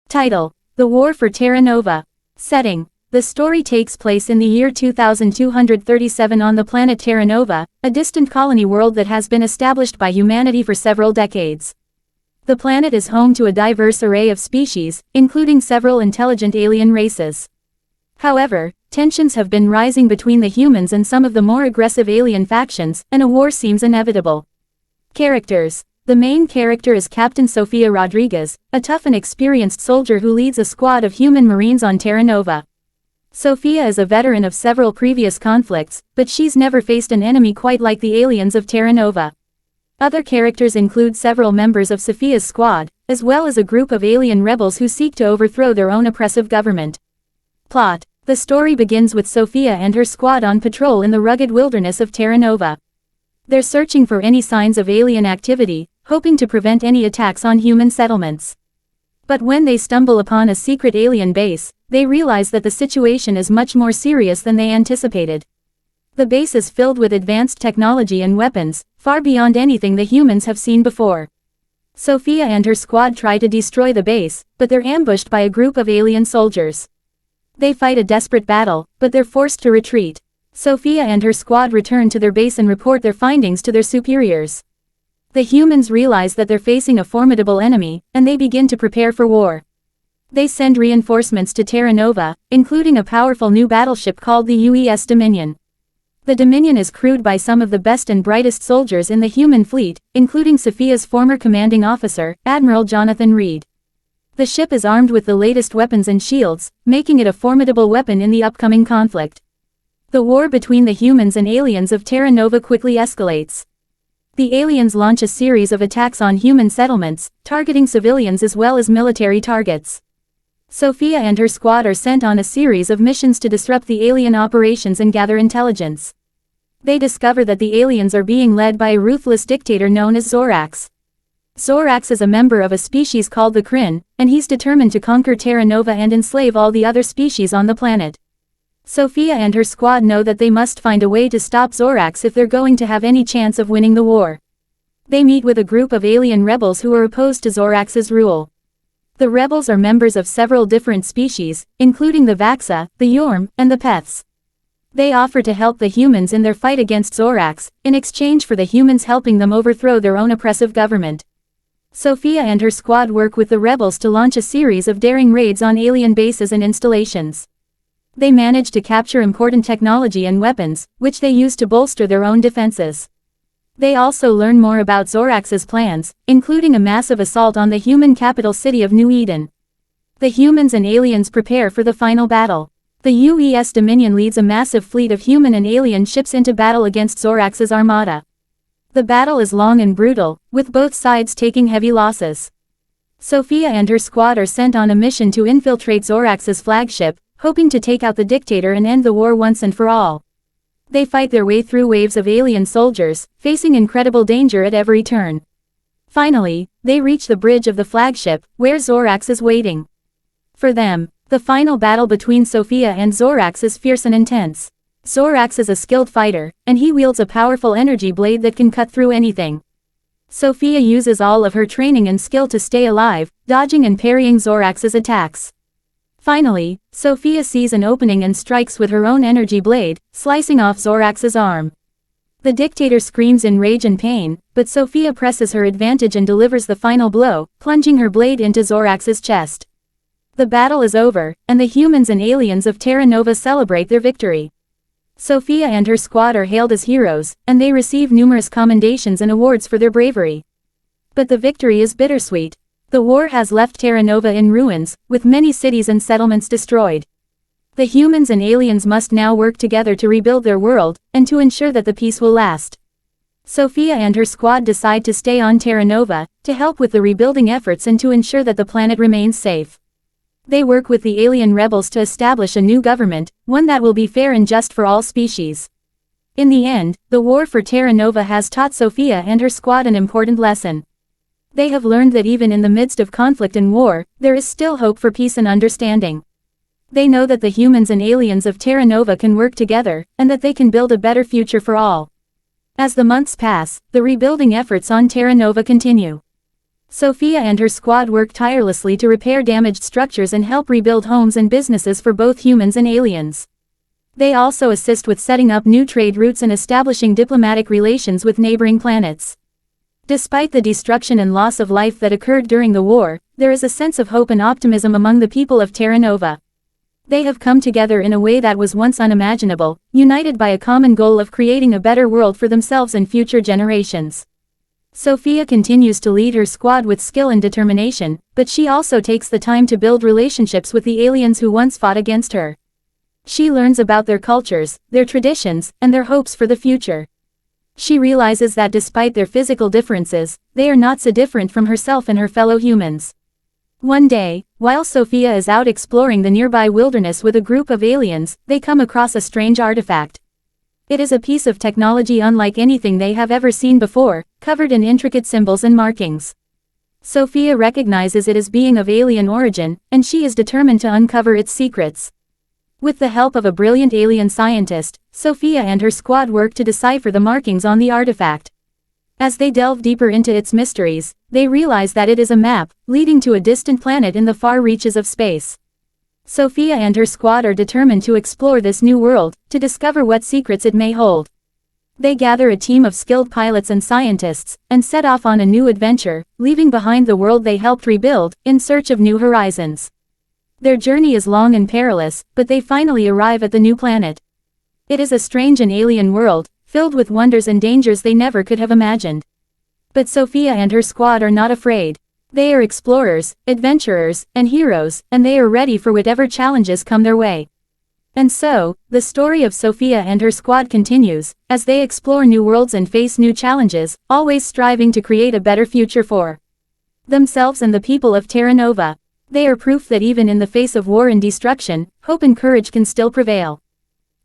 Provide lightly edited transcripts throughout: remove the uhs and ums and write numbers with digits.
Title: The War for Terra Nova. Setting: the story takes place in the year 2237 on the planet Terra Nova, a distant colony world that has been established by humanity for several decades. The planet is home to a diverse array of species, including several intelligent alien races. However, tensions have been rising between the humans and some of the more aggressive alien factions, and a war seems inevitable. Characters: the main character is Captain Sofia Rodriguez, a tough and experienced soldier who leads a squad of human marines on Terra Nova. Sofia is a veteran of several previous conflicts, but she's never faced an enemy quite like the aliens of Terra Nova. Other characters include several members of Sofia's squad, as well as a group of alien rebels who seek to overthrow their own oppressive government. Plot: the story begins with Sofia and her squad on patrol in the rugged wilderness of Terra Nova. They're searching for any signs of alien activity, hoping to prevent any attacks on human settlements. But when they stumble upon a secret alien base, they realize that the situation is much more serious than they anticipated. The base is filled with advanced technology and weapons, far beyond anything the humans have seen before. Sofia and her squad try to destroy the base, but they're ambushed by a group of alien soldiers. They fight a desperate battle, but they're forced to retreat. Sofia and her squad return to their base and report their findings to their superiors. The humans realize that they're facing a formidable enemy, and they begin to prepare for war. They send reinforcements to Terra Nova, including a powerful new battleship called the UES Dominion. The Dominion is crewed by some of the best and brightest soldiers in the human fleet, including Sofia's former commanding officer, Admiral Jonathan Reed. The ship is armed with the latest weapons and shields, making it a formidable weapon in the upcoming conflict. The war between the humans and aliens of Terra Nova quickly escalates. The aliens launch a series of attacks on human settlements, targeting civilians as well as military targets. Sofia and her squad are sent on a series of missions to disrupt the alien operations and gather intelligence. They discover that the aliens are being led by a ruthless dictator known as Zorax. Zorax is a member of a species called the Kryn, and he's determined to conquer Terra Nova and enslave all the other species on the planet. Sofia and her squad know that they must find a way to stop Zorax if they're going to have any chance of winning the war. They meet with a group of alien rebels who are opposed to Zorax's rule. The rebels are members of several different species, including the Vaxa, the Yorm, and the Peths. They offer to help the humans in their fight against Zorax, in exchange for the humans helping them overthrow their own oppressive government. Sofia and her squad work with the rebels to launch a series of daring raids on alien bases and installations. They manage to capture important technology and weapons, which they use to bolster their own defenses. They also learn more about Zorax's plans, including a massive assault on the human capital city of New Eden. The humans and aliens prepare for the final battle. The UES Dominion leads a massive fleet of human and alien ships into battle against Zorax's armada. The battle is long and brutal, with both sides taking heavy losses. Sofia and her squad are sent on a mission to infiltrate Zorax's flagship, hoping to take out the dictator and end the war once and for all. They fight their way through waves of alien soldiers, facing incredible danger at every turn. Finally, they reach the bridge of the flagship, where Zorax is waiting. For them, the final battle between Sofia and Zorax is fierce and intense. Zorax is a skilled fighter, and he wields a powerful energy blade that can cut through anything. Sofia uses all of her training and skill to stay alive, dodging and parrying Zorax's attacks. Finally, Sofia sees an opening and strikes with her own energy blade, slicing off Zorax's arm. The dictator screams in rage and pain, but Sofia presses her advantage and delivers the final blow, plunging her blade into Zorax's chest. The battle is over, and the humans and aliens of Terra Nova celebrate their victory. Sofia and her squad are hailed as heroes, and they receive numerous commendations and awards for their bravery. But the victory is bittersweet. The war has left Terra Nova in ruins, with many cities and settlements destroyed. The humans and aliens must now work together to rebuild their world, and to ensure that the peace will last. Sofia and her squad decide to stay on Terra Nova, to help with the rebuilding efforts and to ensure that the planet remains safe. They work with the alien rebels to establish a new government, one that will be fair and just for all species. In the end, the war for Terra Nova has taught Sofia and her squad an important lesson. They have learned that even in the midst of conflict and war, there is still hope for peace and understanding. They know that the humans and aliens of Terra Nova can work together, and that they can build a better future for all. As the months pass, the rebuilding efforts on Terra Nova continue. Sophia and her squad work tirelessly to repair damaged structures and help rebuild homes and businesses for both humans and aliens. They also assist with setting up new trade routes and establishing diplomatic relations with neighboring planets. Despite the destruction and loss of life that occurred during the war, there is a sense of hope and optimism among the people of Terra Nova. They have come together in a way that was once unimaginable, united by a common goal of creating a better world for themselves and future generations. Sophia continues to lead her squad with skill and determination, but she also takes the time to build relationships with the aliens who once fought against her. She learns about their cultures, their traditions, and their hopes for the future. She realizes that despite their physical differences, they are not so different from herself and her fellow humans. One day, while Sophia is out exploring the nearby wilderness with a group of aliens, they come across a strange artifact. It is a piece of technology unlike anything they have ever seen before, covered in intricate symbols and markings. Sophia recognizes it as being of alien origin, and she is determined to uncover its secrets. With the help of a brilliant alien scientist, Sophia and her squad work to decipher the markings on the artifact. As they delve deeper into its mysteries, they realize that it is a map, leading to a distant planet in the far reaches of space. Sophia and her squad are determined to explore this new world, to discover what secrets it may hold. They gather a team of skilled pilots and scientists, and set off on a new adventure, leaving behind the world they helped rebuild, in search of new horizons. Their journey is long and perilous, but they finally arrive at the new planet. It is a strange and alien world, filled with wonders and dangers they never could have imagined. But Sophia and her squad are not afraid. They are explorers, adventurers, and heroes, and they are ready for whatever challenges come their way. And so, the story of Sophia and her squad continues, as they explore new worlds and face new challenges, always striving to create a better future for themselves and the people of Terra Nova. They are proof that even in the face of war and destruction, hope and courage can still prevail.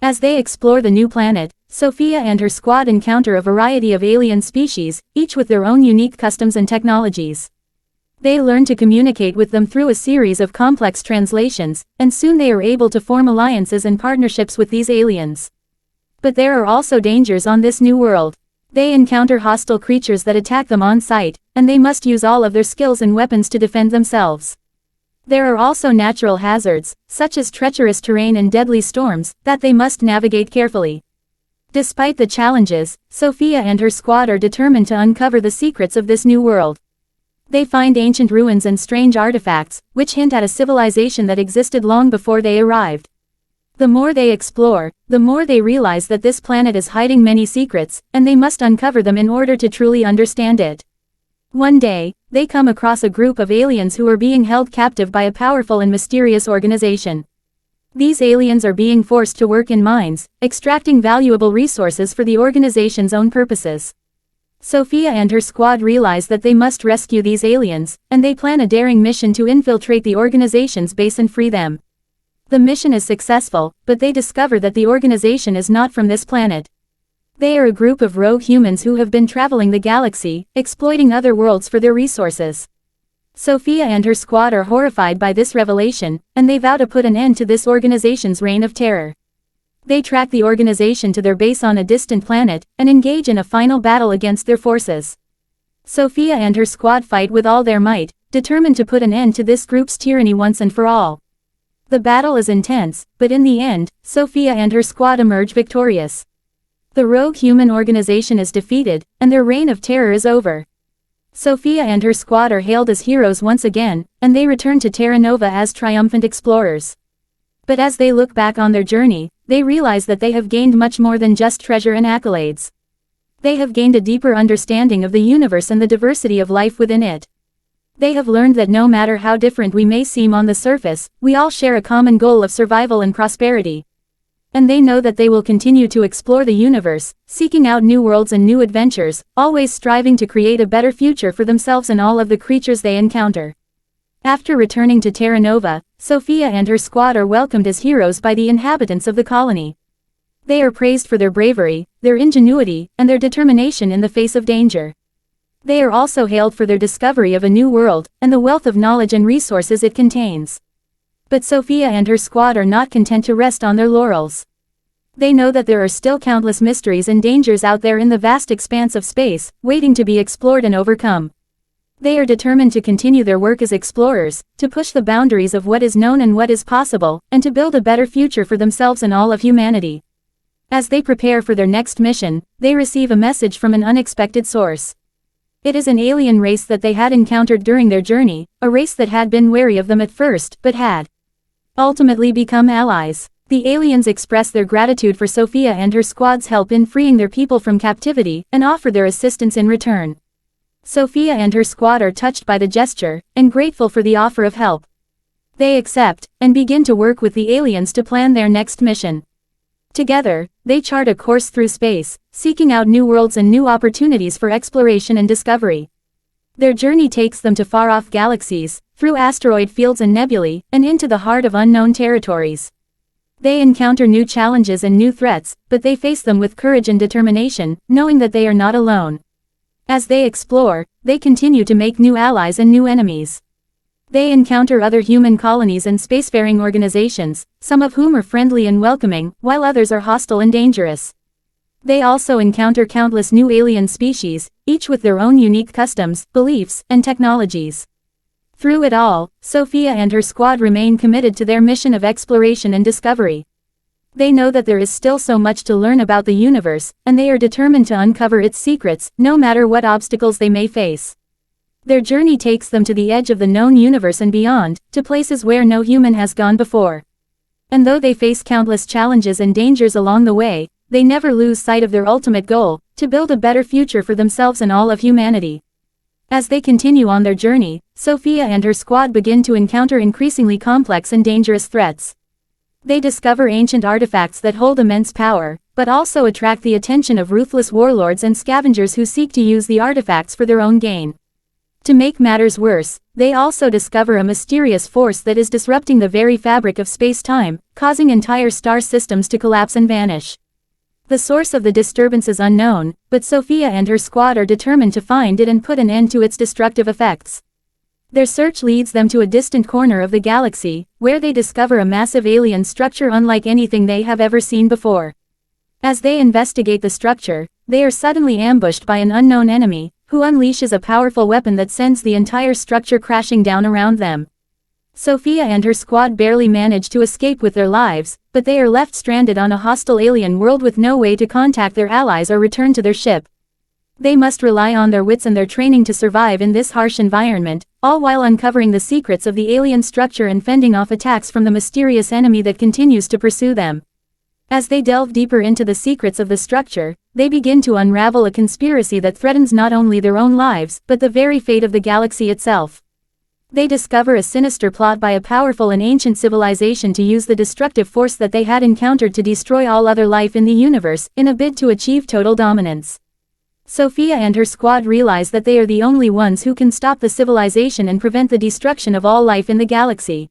As they explore the new planet, Sophia and her squad encounter a variety of alien species, each with their own unique customs and technologies. They learn to communicate with them through a series of complex translations, and soon they are able to form alliances and partnerships with these aliens. But there are also dangers on this new world. They encounter hostile creatures that attack them on sight, and they must use all of their skills and weapons to defend themselves. There are also natural hazards, such as treacherous terrain and deadly storms, that they must navigate carefully. Despite the challenges, Sophia and her squad are determined to uncover the secrets of this new world. They find ancient ruins and strange artifacts, which hint at a civilization that existed long before they arrived. The more they explore, the more they realize that this planet is hiding many secrets, and they must uncover them in order to truly understand it. One day, they come across a group of aliens who are being held captive by a powerful and mysterious organization. These aliens are being forced to work in mines, extracting valuable resources for the organization's own purposes. Sophia and her squad realize that they must rescue these aliens, and they plan a daring mission to infiltrate the organization's base and free them. The mission is successful, but they discover that the organization is not from this planet. They are a group of rogue humans who have been traveling the galaxy, exploiting other worlds for their resources. Sophia and her squad are horrified by this revelation, and they vow to put an end to this organization's reign of terror. They track the organization to their base on a distant planet, and engage in a final battle against their forces. Sophia and her squad fight with all their might, determined to put an end to this group's tyranny once and for all. The battle is intense, but in the end, Sophia and her squad emerge victorious. The rogue human organization is defeated, and their reign of terror is over. Sophia and her squad are hailed as heroes once again, and they return to Terra Nova as triumphant explorers. But as they look back on their journey, they realize that they have gained much more than just treasure and accolades. They have gained a deeper understanding of the universe and the diversity of life within it. They have learned that no matter how different we may seem on the surface, we all share a common goal of survival and prosperity. And they know that they will continue to explore the universe, seeking out new worlds and new adventures, always striving to create a better future for themselves and all of the creatures they encounter. After returning to Terra Nova, Sophia and her squad are welcomed as heroes by the inhabitants of the colony. They are praised for their bravery, their ingenuity, and their determination in the face of danger. They are also hailed for their discovery of a new world, and the wealth of knowledge and resources it contains. But Sophia and her squad are not content to rest on their laurels. They know that there are still countless mysteries and dangers out there in the vast expanse of space, waiting to be explored and overcome. They are determined to continue their work as explorers, to push the boundaries of what is known and what is possible, and to build a better future for themselves and all of humanity. As they prepare for their next mission, they receive a message from an unexpected source. It is an alien race that they had encountered during their journey, a race that had been wary of them at first, but had ultimately become allies. The aliens express their gratitude for Sophia and her squad's help in freeing their people from captivity, and offer their assistance in return. Sophia and her squad are touched by the gesture, and grateful for the offer of help. They accept, and begin to work with the aliens to plan their next mission. Together, they chart a course through space, seeking out new worlds and new opportunities for exploration and discovery. Their journey takes them to far-off galaxies, through asteroid fields and nebulae, and into the heart of unknown territories. They encounter new challenges and new threats, but they face them with courage and determination, knowing that they are not alone. As they explore, they continue to make new allies and new enemies. They encounter other human colonies and spacefaring organizations, some of whom are friendly and welcoming, while others are hostile and dangerous. They also encounter countless new alien species, each with their own unique customs, beliefs, and technologies. Through it all, Sophia and her squad remain committed to their mission of exploration and discovery. They know that there is still so much to learn about the universe, and they are determined to uncover its secrets, no matter what obstacles they may face. Their journey takes them to the edge of the known universe and beyond, to places where no human has gone before. And though they face countless challenges and dangers along the way, they never lose sight of their ultimate goal, to build a better future for themselves and all of humanity. As they continue on their journey, Sophia and her squad begin to encounter increasingly complex and dangerous threats. They discover ancient artifacts that hold immense power, but also attract the attention of ruthless warlords and scavengers who seek to use the artifacts for their own gain. To make matters worse, they also discover a mysterious force that is disrupting the very fabric of space-time, causing entire star systems to collapse and vanish. The source of the disturbance is unknown, but Sophia and her squad are determined to find it and put an end to its destructive effects. Their search leads them to a distant corner of the galaxy, where they discover a massive alien structure unlike anything they have ever seen before. As they investigate the structure, they are suddenly ambushed by an unknown enemy, who unleashes a powerful weapon that sends the entire structure crashing down around them. Sophia and her squad barely manage to escape with their lives, but they are left stranded on a hostile alien world with no way to contact their allies or return to their ship. They must rely on their wits and their training to survive in this harsh environment, all while uncovering the secrets of the alien structure and fending off attacks from the mysterious enemy that continues to pursue them. As they delve deeper into the secrets of the structure, they begin to unravel a conspiracy that threatens not only their own lives, but the very fate of the galaxy itself. They discover a sinister plot by a powerful and ancient civilization to use the destructive force that they had encountered to destroy all other life in the universe, in a bid to achieve total dominance. Sophia and her squad realize that they are the only ones who can stop the civilization and prevent the destruction of all life in the galaxy.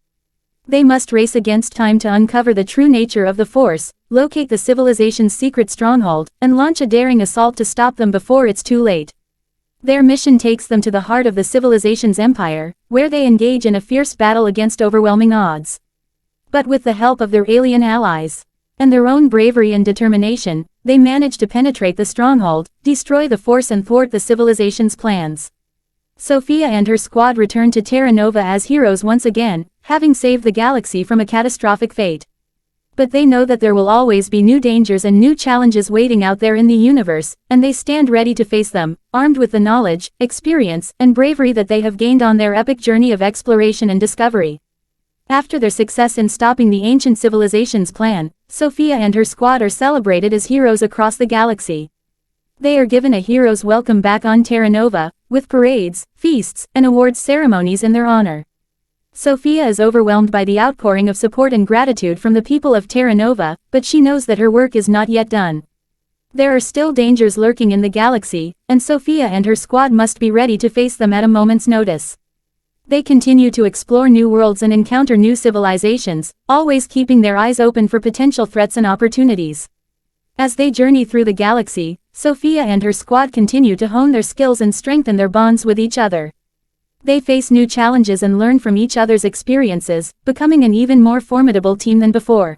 They must race against time to uncover the true nature of the force, locate the civilization's secret stronghold, and launch a daring assault to stop them before it's too late. Their mission takes them to the heart of the civilization's empire, where they engage in a fierce battle against overwhelming odds. But with the help of their alien allies, and their own bravery and determination, they manage to penetrate the stronghold, destroy the force and thwart the civilization's plans. Sophia and her squad return to Terra Nova as heroes once again, having saved the galaxy from a catastrophic fate. But they know that there will always be new dangers and new challenges waiting out there in the universe, and they stand ready to face them, armed with the knowledge, experience, and bravery that they have gained on their epic journey of exploration and discovery. After their success in stopping the ancient civilization's plan, Sophia and her squad are celebrated as heroes across the galaxy. They are given a hero's welcome back on Terra Nova, with parades, feasts, and awards ceremonies in their honor. Sophia is overwhelmed by the outpouring of support and gratitude from the people of Terra Nova, but she knows that her work is not yet done. There are still dangers lurking in the galaxy, and Sophia and her squad must be ready to face them at a moment's notice. They continue to explore new worlds and encounter new civilizations, always keeping their eyes open for potential threats and opportunities. As they journey through the galaxy, Sophia and her squad continue to hone their skills and strengthen their bonds with each other. They face new challenges and learn from each other's experiences, becoming an even more formidable team than before.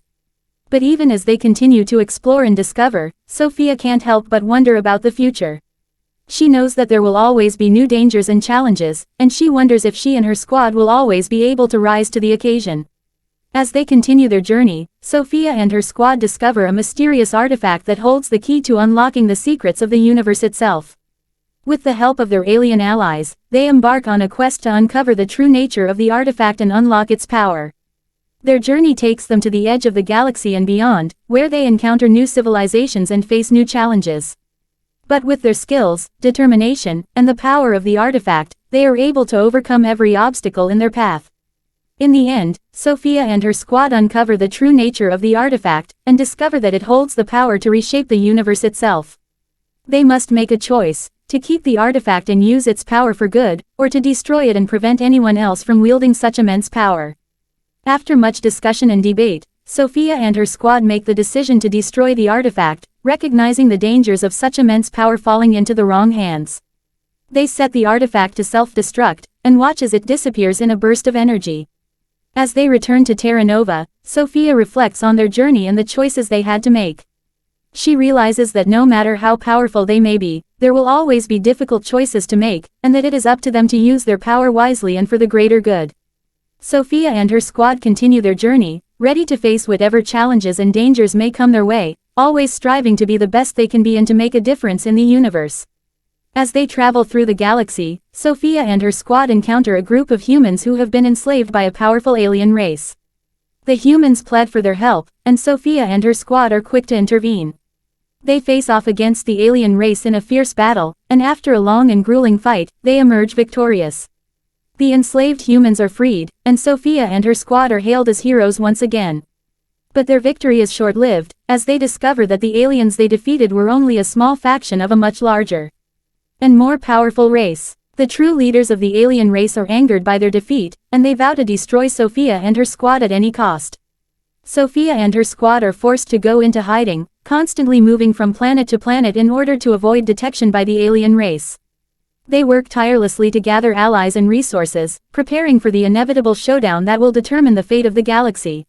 But even as they continue to explore and discover, Sophia can't help but wonder about the future. She knows that there will always be new dangers and challenges, and she wonders if she and her squad will always be able to rise to the occasion. As they continue their journey, Sophia and her squad discover a mysterious artifact that holds the key to unlocking the secrets of the universe itself. With the help of their alien allies, they embark on a quest to uncover the true nature of the artifact and unlock its power. Their journey takes them to the edge of the galaxy and beyond, where they encounter new civilizations and face new challenges. But with their skills, determination, and the power of the artifact, they are able to overcome every obstacle in their path. In the end, Sophia and her squad uncover the true nature of the artifact, and discover that it holds the power to reshape the universe itself. They must make a choice, to keep the artifact and use its power for good, or to destroy it and prevent anyone else from wielding such immense power. After much discussion and debate, Sophia and her squad make the decision to destroy the artifact, recognizing the dangers of such immense power falling into the wrong hands. They set the artifact to self-destruct, and watch as it disappears in a burst of energy. As they return to Terra Nova, Sophia reflects on their journey and the choices they had to make. She realizes that no matter how powerful they may be, there will always be difficult choices to make, and that it is up to them to use their power wisely and for the greater good. Sophia and her squad continue their journey, ready to face whatever challenges and dangers may come their way, always striving to be the best they can be and to make a difference in the universe. As they travel through the galaxy, Sophia and her squad encounter a group of humans who have been enslaved by a powerful alien race. The humans plead for their help, and Sophia and her squad are quick to intervene. They face off against the alien race in a fierce battle, and after a long and grueling fight, they emerge victorious. The enslaved humans are freed, and Sophia and her squad are hailed as heroes once again. But their victory is short-lived, as they discover that the aliens they defeated were only a small faction of a much larger and more powerful race. The true leaders of the alien race are angered by their defeat, and they vow to destroy Sophia and her squad at any cost. Sophia and her squad are forced to go into hiding, constantly moving from planet to planet in order to avoid detection by the alien race. They work tirelessly to gather allies and resources, preparing for the inevitable showdown that will determine the fate of the galaxy.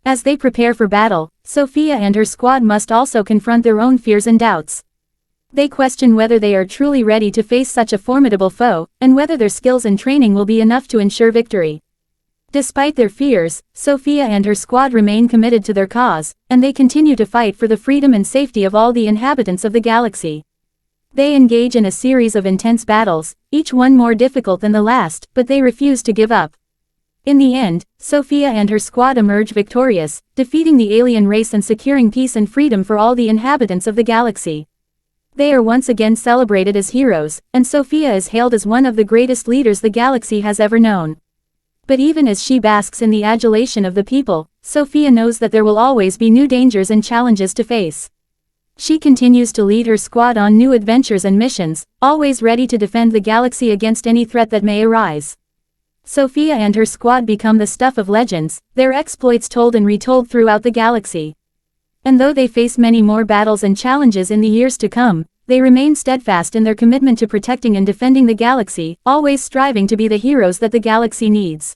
As they prepare for battle, Sophia and her squad must also confront their own fears and doubts. They question whether they are truly ready to face such a formidable foe, and whether their skills and training will be enough to ensure victory. Despite their fears, Sophia and her squad remain committed to their cause, and they continue to fight for the freedom and safety of all the inhabitants of the galaxy. They engage in a series of intense battles, each one more difficult than the last, but they refuse to give up. In the end, Sophia and her squad emerge victorious, defeating the alien race and securing peace and freedom for all the inhabitants of the galaxy. They are once again celebrated as heroes, and Sophia is hailed as one of the greatest leaders the galaxy has ever known. But even as she basks in the adulation of the people, Sophia knows that there will always be new dangers and challenges to face. She continues to lead her squad on new adventures and missions, always ready to defend the galaxy against any threat that may arise. Sophia and her squad become the stuff of legends, their exploits told and retold throughout the galaxy. And though they face many more battles and challenges in the years to come, they remain steadfast in their commitment to protecting and defending the galaxy, always striving to be the heroes that the galaxy needs.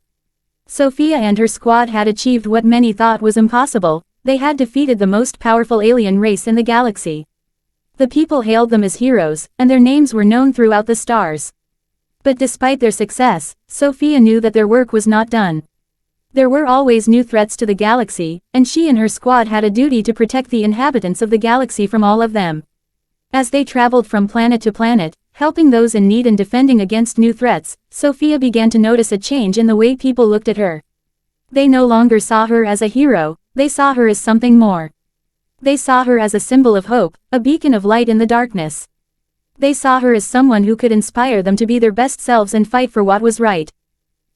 Sophia and her squad had achieved what many thought was impossible. They had defeated the most powerful alien race in the galaxy. The people hailed them as heroes, and their names were known throughout the stars. But despite their success, Sophia knew that their work was not done. There were always new threats to the galaxy, and she and her squad had a duty to protect the inhabitants of the galaxy from all of them. As they traveled from planet to planet, helping those in need and defending against new threats, Sophia began to notice a change in the way people looked at her. They no longer saw her as a hero. They saw her as something more. They saw her as a symbol of hope, a beacon of light in the darkness. They saw her as someone who could inspire them to be their best selves and fight for what was right.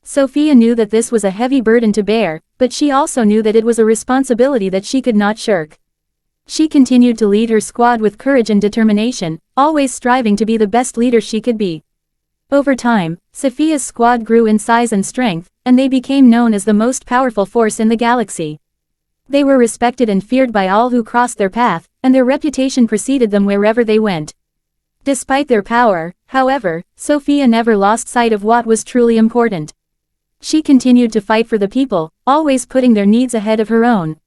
Sophia knew that this was a heavy burden to bear, but she also knew that it was a responsibility that she could not shirk. She continued to lead her squad with courage and determination, always striving to be the best leader she could be. Over time, Sophia's squad grew in size and strength, and they became known as the most powerful force in the galaxy. They were respected and feared by all who crossed their path, and their reputation preceded them wherever they went. Despite their power, however, Sophia never lost sight of what was truly important. She continued to fight for the people, always putting their needs ahead of her own.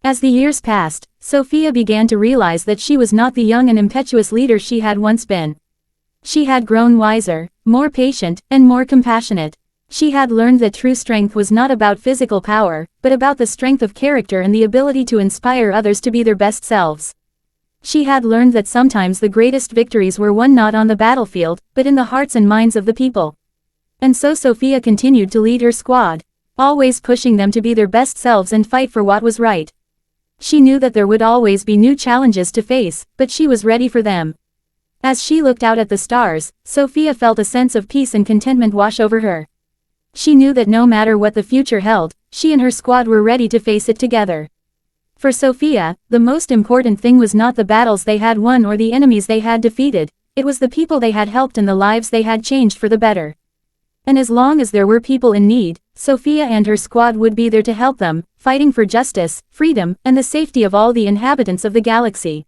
As the years passed, Sophia began to realize that she was not the young and impetuous leader she had once been. She had grown wiser, more patient, and more compassionate. She had learned that true strength was not about physical power, but about the strength of character and the ability to inspire others to be their best selves. She had learned that sometimes the greatest victories were won not on the battlefield, but in the hearts and minds of the people. And so Sophia continued to lead her squad, always pushing them to be their best selves and fight for what was right. She knew that there would always be new challenges to face, but she was ready for them. As she looked out at the stars, Sophia felt a sense of peace and contentment wash over her. She knew that no matter what the future held, she and her squad were ready to face it together. For Sophia, the most important thing was not the battles they had won or the enemies they had defeated, it was the people they had helped and the lives they had changed for the better. And as long as there were people in need, Sophia and her squad would be there to help them, fighting for justice, freedom, and the safety of all the inhabitants of the galaxy.